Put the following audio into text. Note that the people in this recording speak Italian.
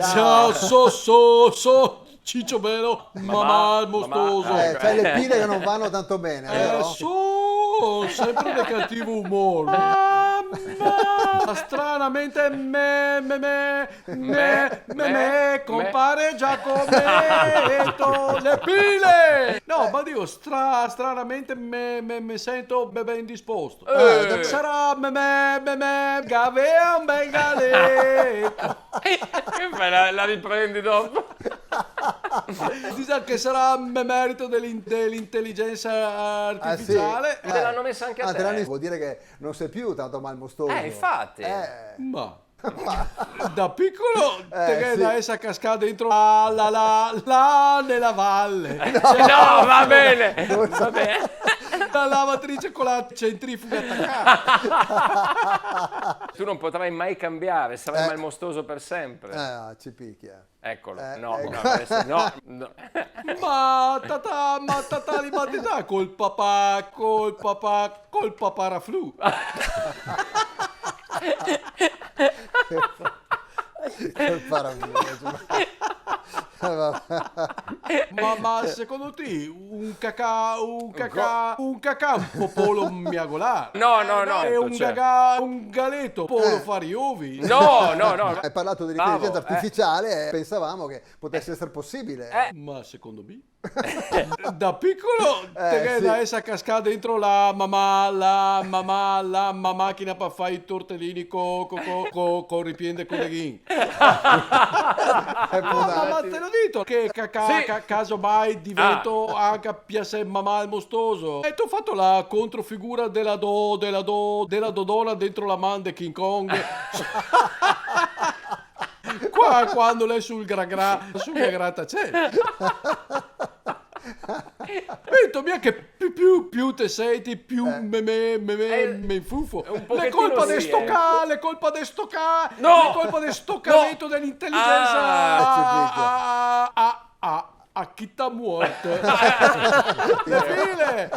Ciao, so Ciccio Bello, mamma mostoso. C'hai le pile che non vanno tanto bene, vero? So sempre di cattivo umore. Stranamente compare Giacometto le pile. No, ma dico stranamente me sento ben disposto. Sarà che aveva un bel galetto. Che fai, la riprendi dopo? Dice che sarà merito dell'intelligenza artificiale. sì. Te l'hanno messa anche a te l'hanno- te? vuol dire che non sei più tanto malmostoso. Infatti. Ma da piccolo te sì. da essa cascata dentro la nella valle. No, va bene. Va bene. La lavatrice con la centrifuga attaccata. Tu non potrai mai cambiare, sarai malmostoso per sempre. Ci picchia. Eccolo. ecco. No, adesso no. Ma tata li battita col papà Raflu. Che meraviglioso. Ma secondo te un popolo miagolare? No. E un galetto popolo fare gli ovi? No. Hai parlato dell'intelligenza Bravo, artificiale e pensavamo che potesse essere possibile. Ma secondo me? Da piccolo te sì. da essa cascata dentro la macchina per fare i tortellini con ripiende con le ghin. Ma te l'ho detto che caso mai divento anche piace mamma il mostoso. E tu ho fatto la controfigura della dodona dentro la man di King Kong. Qua quando lei sul grattacielo. Detto mia che più te senti più me infufo. Le colpa di sto cavetto dell'intelligenza a chi t'ha morto. Le file